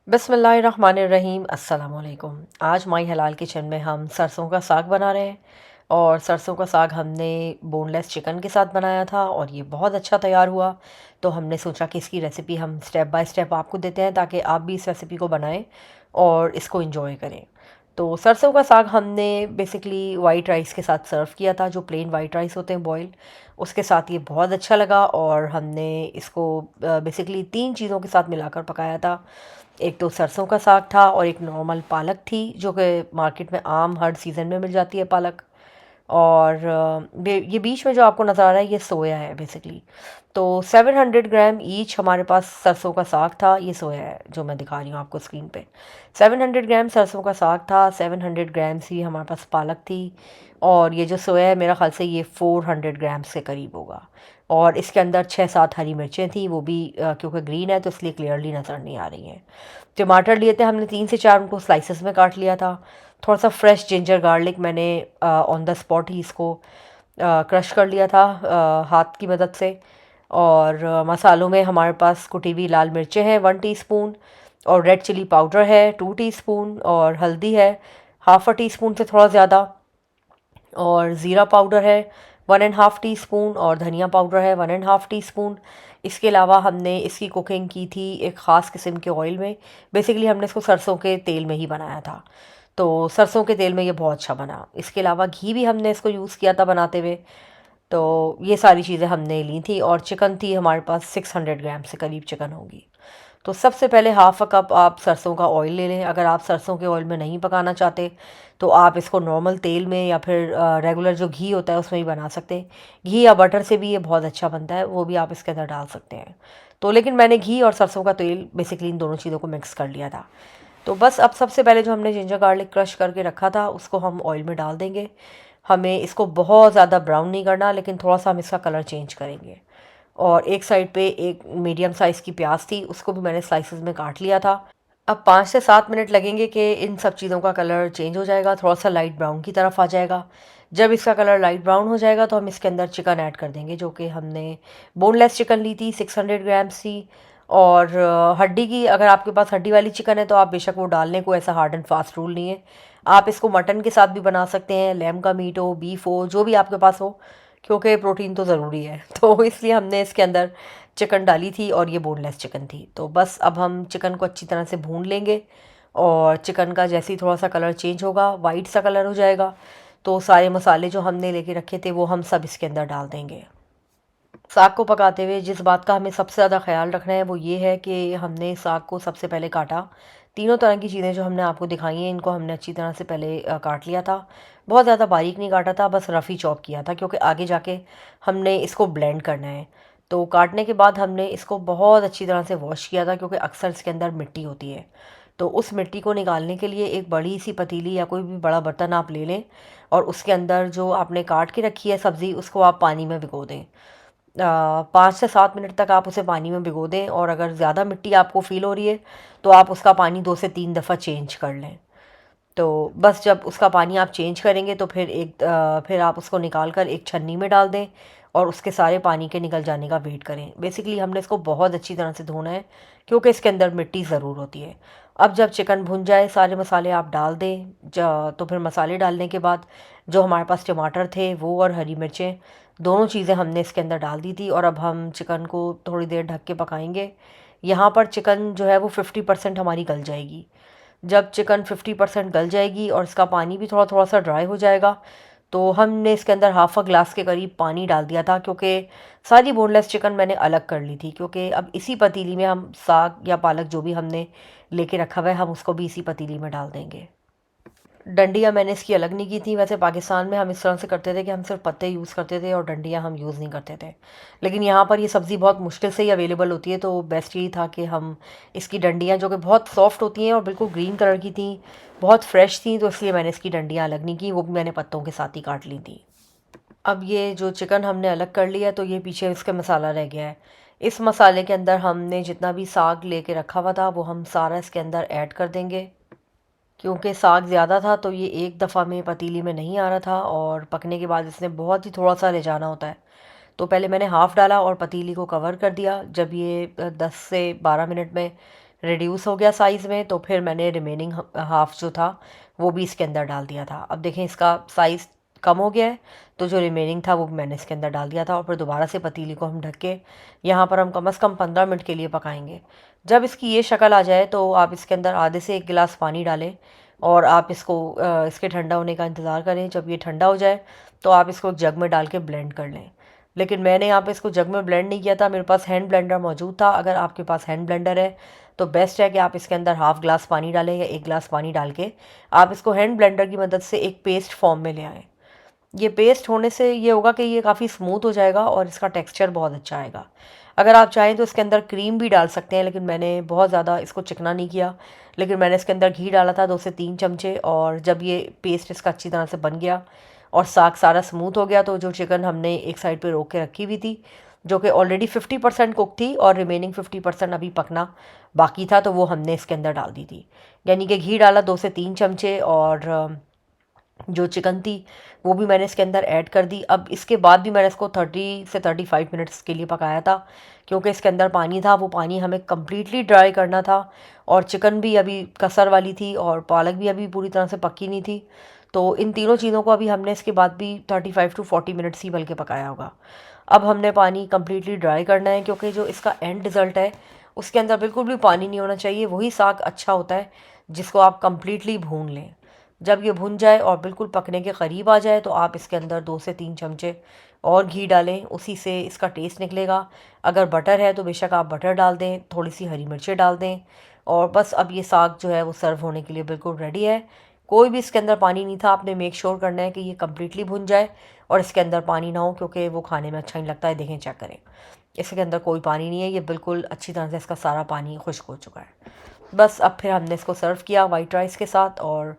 बिस्मिल्लाहिर्रहमानिर्रहीम अस्सलाम वालेकुम। आज माई हलाल किचन में हम सरसों का साग बना रहे हैं। और सरसों का साग हमने बोनलेस चिकन के साथ बनाया था और ये बहुत अच्छा तैयार हुआ। तो हमने सोचा कि इसकी रेसिपी हम स्टेप बाय स्टेप आपको देते हैं ताकि आप भी इस रेसिपी को बनाएं और इसको एंजॉय करें। तो सरसों का साग हमने बेसिकली वाइट राइस के साथ सर्व किया था, जो प्लेन वाइट राइस होते हैं बॉयल, उसके साथ ये बहुत अच्छा लगा। और हमने इसको बेसिकली तीन चीज़ों के साथ मिलाकर पकाया था। एक तो सरसों का साग था और एक नॉर्मल पालक थी, जो कि मार्केट में आम हर सीज़न में मिल जाती है पालक। और ये बीच में जो आपको नज़र आ रहा है ये सोया है बेसिकली। तो 700 ग्राम ईच हमारे पास सरसों का साग था। ये सोया है जो मैं दिखा रही हूँ आपको स्क्रीन पे। 700 ग्राम सरसों का साग था, 700 ग्राम्स ही हमारे पास पालक थी। और ये जो सोया है मेरा ख्याल से ये 400 ग्राम्स के करीब होगा। और इसके अंदर 6-7 हरी मिर्चें थी, वो भी क्योंकि ग्रीन है तो इसलिए क्लियरली नज़र नहीं आ रही हैं। टमाटर लिए थे हमने 3 से 4, उनको स्लाइसेस में काट लिया था। थोड़ा सा फ्रेश जिंजर गार्लिक मैंने ऑन द स्पॉट ही इसको क्रश कर लिया था हाथ की मदद से। और मसालों में हमारे पास कुटी हुई लाल मिर्चें हैं 1 टीस्पून, और रेड चिली पाउडर है 2 टीस्पून, और हल्दी है हाफ़ अ टीस्पून से थोड़ा ज़्यादा, और ज़ीरा पाउडर है 1.5 टीस्पून, और धनिया पाउडर है 1.5 टीस्पून। इसके अलावा हमने इसकी कुकिंग की थी एक ख़ास किस्म के ऑयल में। बेसिकली हमने इसको सरसों के तेल में ही बनाया था, तो सरसों के तेल में ये बहुत अच्छा बना। इसके अलावा घी भी हमने इसको यूज़ किया था बनाते हुए। तो ये सारी चीज़ें हमने ली थी। और चिकन थी हमारे पास 600 ग्राम से करीब चिकन होगी। तो सबसे पहले हाफ़ कप आप सरसों का ऑयल ले लें। अगर आप सरसों के ऑयल में नहीं पकाना चाहते तो आप इसको नॉर्मल तेल में या फिर रेगुलर जो घी होता है उसमें ही बना सकते हैं। घी या बटर से भी ये बहुत अच्छा बनता है, वो भी आप इसके अंदर डाल सकते हैं। तो लेकिन मैंने घी और सरसों का तेल बेसिकली इन दोनों चीज़ों को मिक्स कर लिया था। तो बस अब सबसे पहले जो हमने जिंजर गार्लिक क्रश करके रखा था उसको हम ऑयल में डाल देंगे। हमें इसको बहुत ज़्यादा ब्राउन नहीं करना, लेकिन थोड़ा सा हम इसका कलर चेंज करेंगे। और एक साइड पे एक मीडियम साइज़ की प्याज थी, उसको भी मैंने स्लाइसेस में काट लिया था। अब 5 से 7 मिनट लगेंगे कि इन सब चीज़ों का कलर चेंज हो जाएगा, थोड़ा सा लाइट ब्राउन की तरफ आ जाएगा। जब इसका कलर लाइट ब्राउन हो जाएगा तो हम इसके अंदर चिकन ऐड कर देंगे, जो कि हमने बोनलेस चिकन ली थी 600 ग्राम्स थी। और हड्डी की, अगर आपके पास हड्डी वाली चिकन है तो आप बेशक वो डालने को ऐसा हार्ड एंड फास्ट रूल नहीं है। आप इसको मटन के साथ भी बना सकते हैं, लैम का मीट हो, बीफ हो, जो भी आपके पास हो, क्योंकि प्रोटीन तो ज़रूरी है। तो इसलिए हमने इसके अंदर चिकन डाली थी और ये बोनलेस चिकन थी। तो बस अब हम चिकन को अच्छी तरह से भून लेंगे। और चिकन का जैसे ही थोड़ा सा कलर चेंज होगा, वाइट सा कलर हो जाएगा, तो सारे मसाले जो हमने लेके रखे थे वो हम सब इसके अंदर डाल देंगे। साग को पकाते हुए जिस बात का हमें सबसे ज़्यादा ख्याल रखना है वो ये है कि हमने साग को सबसे पहले काटा। तीनों तरह की चीज़ें जो हमने आपको दिखाई हैं इनको हमने अच्छी तरह से पहले काट लिया था। बहुत ज़्यादा बारीक नहीं काटा था, बस रफ़ी चॉप किया था, क्योंकि आगे जाके हमने इसको ब्लेंड करना है। तो काटने के बाद हमने इसको बहुत अच्छी तरह से वॉश किया था, क्योंकि अक्सर इसके अंदर मिट्टी होती है। तो उस मिट्टी को निकालने के लिए एक बड़ी सी पतीली या कोई भी बड़ा बर्तन आप ले लें, और उसके अंदर जो आपने काट के रखी है सब्ज़ी उसको आप पानी में भिगो दें। 5 से 7 मिनट तक आप उसे पानी में भिगो दें, और अगर ज़्यादा मिट्टी आपको फ़ील हो रही है तो आप उसका पानी 2 से 3 दफ़ा चेंज कर लें। तो बस जब उसका पानी आप चेंज करेंगे तो फिर आप उसको निकाल कर एक छन्नी में डाल दें और उसके सारे पानी के निकल जाने का वेट करें। बेसिकली हमने इसको बहुत अच्छी तरह से धोना है, क्योंकि इसके अंदर मिट्टी ज़रूर होती है। अब जब चिकन भुन जाए, सारे मसाले आप डाल दें। तो फिर मसाले डालने के बाद जो हमारे पास टमाटर थे वो और हरी मिर्चें, दोनों चीज़ें हमने इसके अंदर डाल दी थी। और अब हम चिकन को थोड़ी देर ढक के पकाएंगे। यहाँ पर चिकन जो है वो 50% हमारी गल जाएगी। जब चिकन 50% गल जाएगी और इसका पानी भी थोड़ा थोड़ा सा ड्राई हो जाएगा, तो हमने इसके अंदर हाफ़ अ ग्लास के करीब पानी डाल दिया था, क्योंकि सारी बोनलेस चिकन मैंने अलग कर ली थी। क्योंकि अब इसी पतीली में हम साग या पालक जो भी हमने लेके रखा हुआ है हम उसको भी इसी पतीली में डाल देंगे। डंडियाँ मैंने इसकी अलग नहीं की थी। वैसे पाकिस्तान में हम इस तरह से करते थे कि हम सिर्फ पत्ते यूज़ करते थे और डंडियाँ हम यूज़ नहीं करते थे। लेकिन यहाँ पर ये सब्ज़ी बहुत मुश्किल से ही अवेलेबल होती है, तो बेस्ट यही था कि हम इसकी डंडियाँ, जो कि बहुत सॉफ्ट होती हैं और बिल्कुल ग्रीन कलर की थी, बहुत फ्रेश थी, तो इसलिए मैंने इसकी डंडियाँ अलग नहीं की, वो भी मैंने पत्तों के साथ ही काट ली थी। अब ये जो चिकन हमने अलग कर लिया है तो ये पीछे इसका मसाला रह गया है। इस मसाले के अंदर हमने जितना भी साग लेके रखा हुआ था वो हम सारा इसके अंदर ऐड कर देंगे। क्योंकि साग ज़्यादा था तो ये एक दफ़ा में पतीली में नहीं आ रहा था, और पकने के बाद इसने बहुत ही थोड़ा सा ले जाना होता है। तो पहले मैंने हाफ़ डाला और पतीली को कवर कर दिया। जब ये 10 से 12 मिनट में रिड्यूस हो गया साइज़ में, तो फिर मैंने रिमेनिंग हाफ़ जो था वो भी इसके अंदर डाल दिया था। अब देखें इसका साइज़ कम हो गया है, तो जो रिमेनिंग था वो मैंने इसके अंदर डाल दिया था और फिर दोबारा से पतीली को हम ढक के यहाँ पर हम कम से कम 15 मिनट के लिए पकाएंगे। जब इसकी ये शक्ल आ जाए तो आप इसके अंदर आधे से 1 गिलास पानी डालें और आप इसको इसके ठंडा होने का इंतज़ार करें। जब ये ठंडा हो जाए तो आप इसको एक जग में डाल के ब्लेंड कर लें। लेकिन मैंने यहाँ पे इसको जग में ब्लेंड नहीं किया था, मेरे पास हैंड ब्लेंडर मौजूद था। अगर आपके पास हैंड ब्लेंडर है तो बेस्ट है कि आप इसके अंदर हाफ़ ग्लास पानी डालें या 1 गिलास पानी डाल के आप इसको हैंड ब्लेंडर की मदद से एक पेस्ट फॉर्म में ले आएँ। ये पेस्ट होने से ये होगा कि ये काफ़ी स्मूथ हो जाएगा और इसका टेक्सचर बहुत अच्छा आएगा। अगर आप चाहें तो इसके अंदर क्रीम भी डाल सकते हैं, लेकिन मैंने बहुत ज़्यादा इसको चिकना नहीं किया। लेकिन मैंने इसके अंदर घी डाला था 2 से 3 चमचे, और जब ये पेस्ट इसका अच्छी तरह से बन गया और साग सारा स्मूथ हो गया, तो जो चिकन हमने एक साइड पे रोक के रखी हुई थी, जो कि ऑलरेडी 50% कुक थी और रिमेनिंग 50% अभी पकना बाकी था, तो वो हमने इसके अंदर डाल दी थी। यानी कि घी डाला 2 से 3 चमचे, और जो चिकन थी वो भी मैंने इसके अंदर ऐड कर दी। अब इसके बाद भी मैंने इसको 30 से 35 मिनट्स के लिए पकाया था, क्योंकि इसके अंदर पानी था, वो पानी हमें कम्प्लीटली ड्राई करना था। और चिकन भी अभी कसर वाली थी और पालक भी अभी पूरी तरह से पकी नहीं थी। तो इन तीनों चीज़ों को अभी हमने इसके बाद भी 35 टू 40 मिनट्स ही बल्कि पकाया होगा। अब हमने पानी कम्प्लीटली ड्राई करना है, क्योंकि जो इसका एंड रिज़ल्ट है उसके अंदर बिल्कुल भी पानी नहीं होना चाहिए। वही साग अच्छा होता है जिसको आप कम्प्लीटली भून लें। जब ये भुन जाए और बिल्कुल पकने के करीब आ जाए तो आप इसके अंदर 2 से 3 चमचे और घी डालें, उसी से इसका टेस्ट निकलेगा। अगर बटर है तो बेशक आप बटर डाल दें, थोड़ी सी हरी मिर्चें डाल दें, और बस अब ये साग जो है वो सर्व होने के लिए बिल्कुल रेडी है। कोई भी इसके अंदर पानी नहीं था। आपने मेक श्योर करना है कि ये कम्प्लीटली भुन जाए और इसके अंदर पानी ना हो, क्योंकि वो खाने में अच्छा नहीं लगता है। देखें, चेक करें, इसके अंदर कोई पानी नहीं है, ये बिल्कुल अच्छी तरह से इसका सारा पानी खुश्क हो चुका है। बस अब फिर हमने इसको सर्व किया वाइट राइस के साथ, और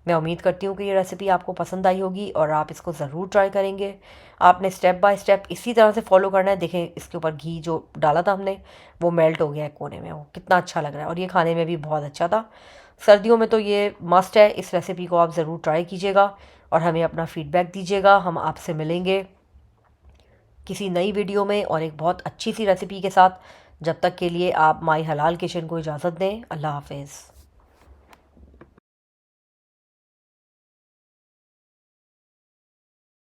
मैं उम्मीद करती हूँ कि ये रेसिपी आपको पसंद आई होगी और आप इसको ज़रूर ट्राई करेंगे। आपने स्टेप बाय स्टेप इसी तरह से फॉलो करना है। देखें, इसके ऊपर घी जो डाला था हमने वो मेल्ट हो गया है कोने में, वो कितना अच्छा लग रहा है और ये खाने में भी बहुत अच्छा था। सर्दियों में तो ये मस्ट है, इस रेसिपी को आप ज़रूर ट्राई कीजिएगा और हमें अपना फ़ीडबैक दीजिएगा। हम आपसे मिलेंगे किसी नई वीडियो में और एक बहुत अच्छी सी रेसिपी के साथ। जब तक के लिए आप माई हलाल किचन को इजाज़त दें। अल्लाह हाफ़िज़।